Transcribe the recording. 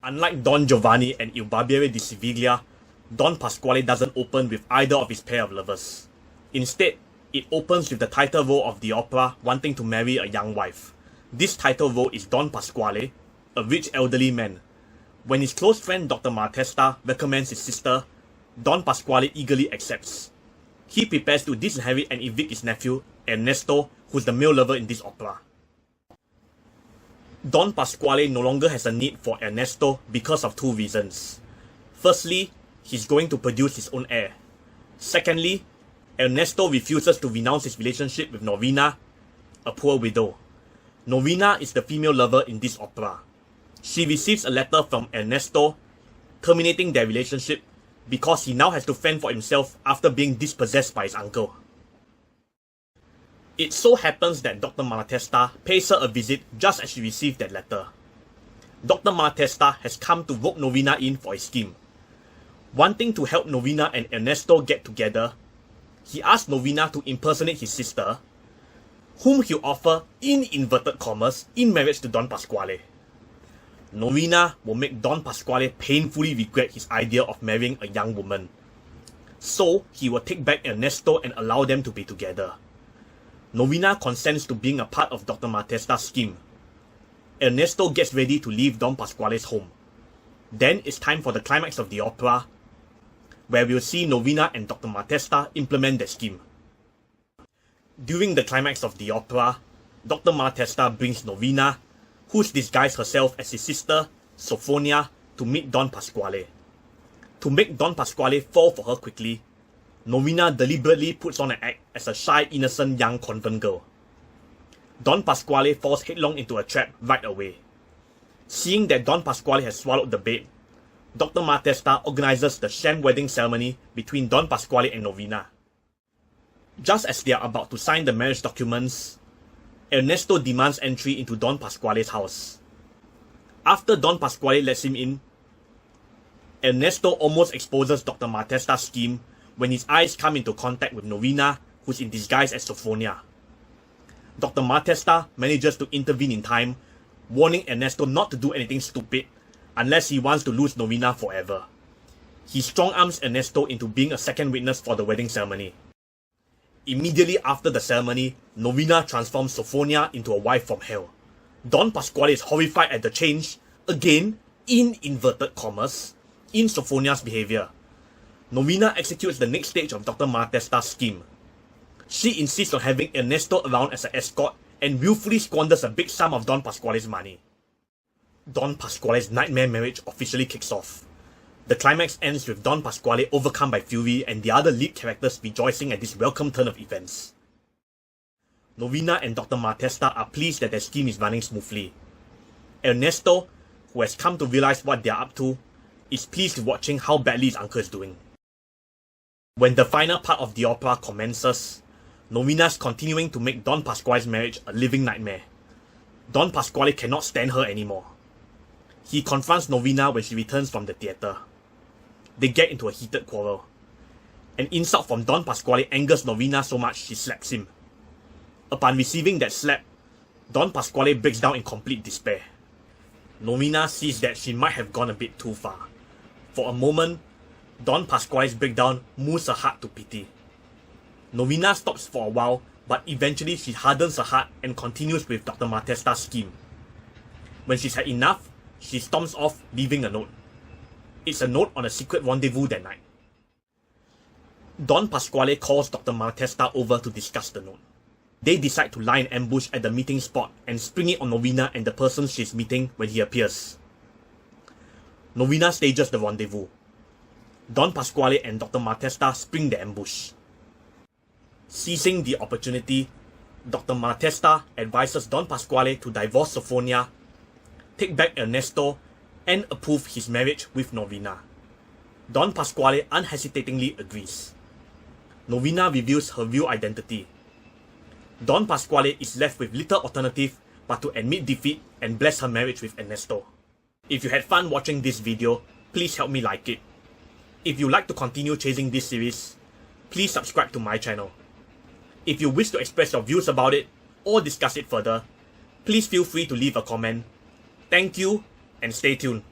Unlike Don Giovanni and Il Barbiere di Siviglia, Don Pasquale doesn't open with either of his pair of lovers. Instead, it opens with the title role of the opera wanting to marry a young wife. This title role is Don Pasquale, a rich elderly man. When his close friend Dr. Malatesta recommends his sister, Don Pasquale eagerly accepts. He prepares to disinherit and evict his nephew, Ernesto, who's the male lover in this opera. Don Pasquale no longer has a need for Ernesto because of two reasons. Firstly, he's going to produce his own heir. Secondly, Ernesto refuses to renounce his relationship with Norina, a poor widow. Norina is the female lover in this opera. She receives a letter from Ernesto terminating their relationship because he now has to fend for himself after being dispossessed by his uncle. It so happens that Dr. Malatesta pays her a visit just as she received that letter. Dr. Malatesta has come to rope Norina in for his scheme. Wanting to help Norina and Ernesto get together, he asks Norina to impersonate his sister, whom he'll offer, in inverted commas, in marriage to Don Pasquale. Norina will make Don Pasquale painfully regret his idea of marrying a young woman. So, he will take back Ernesto and allow them to be together. Norina consents to being a part of Dr. Malatesta's scheme. Ernesto gets ready to leave Don Pasquale's home. Then it's time for the climax of the opera, where we'll see Norina and Dr. Malatesta implement their scheme. During the climax of the opera, Dr. Malatesta brings Norina, who's disguised herself as his sister, Sophronia, to meet Don Pasquale. To make Don Pasquale fall for her quickly, Norina deliberately puts on an act as a shy, innocent young convent girl. Don Pasquale falls headlong into a trap right away. Seeing that Don Pasquale has swallowed the bait, Dr. Malatesta organizes the sham wedding ceremony between Don Pasquale and Norina. Just as they are about to sign the marriage documents, Ernesto demands entry into Don Pasquale's house. After Don Pasquale lets him in, Ernesto almost exposes Dr. Malatesta's scheme when his eyes come into contact with Norina, who's in disguise as Sophronia. Dr. Malatesta manages to intervene in time, warning Ernesto not to do anything stupid unless he wants to lose Norina forever. He strong-arms Ernesto into being a second witness for the wedding ceremony. Immediately after the ceremony, Norina transforms Sophronia into a wife from hell. Don Pasquale is horrified at the change, again, in inverted commas, in Sophronia's behavior. Norina executes the next stage of Dr. Malatesta's scheme. She insists on having Ernesto around as an escort and willfully squanders a big sum of Don Pasquale's money. Don Pasquale's nightmare marriage officially kicks off. The climax ends with Don Pasquale overcome by fury and the other lead characters rejoicing at this welcome turn of events. Norina and Dr. Malatesta are pleased that their scheme is running smoothly. Ernesto, who has come to realize what they are up to, is pleased with watching how badly his uncle is doing. When the final part of the opera commences, Norina's continuing to make Don Pasquale's marriage a living nightmare. Don Pasquale cannot stand her anymore. He confronts Norina when she returns from the theatre. They get into a heated quarrel. An insult from Don Pasquale angers Norina so much she slaps him. Upon receiving that slap, Don Pasquale breaks down in complete despair. Norina sees that she might have gone a bit too far. For a moment, Don Pasquale's breakdown moves her heart to pity. Norina stops for a while, but eventually she hardens her heart and continues with Dr. Malatesta's scheme. When she's had enough, she storms off, leaving a note. It's a note on a secret rendezvous that night. Don Pasquale calls Dr. Malatesta over to discuss the note. They decide to lie in ambush at the meeting spot and spring it on Norina and the person she's meeting when he appears. Norina stages the rendezvous. Don Pasquale and Dr. Malatesta spring the ambush. Seizing the opportunity, Dr. Malatesta advises Don Pasquale to divorce Sophronia, take back Ernesto, and approve his marriage with Norina. Don Pasquale unhesitatingly agrees. Norina reveals her real identity. Don Pasquale is left with little alternative but to admit defeat and bless her marriage with Ernesto. If you had fun watching this video, please help me like it. If you like to continue chasing this series, please subscribe to my channel. If you wish to express your views about it or discuss it further, please feel free to leave a comment. Thank you and stay tuned.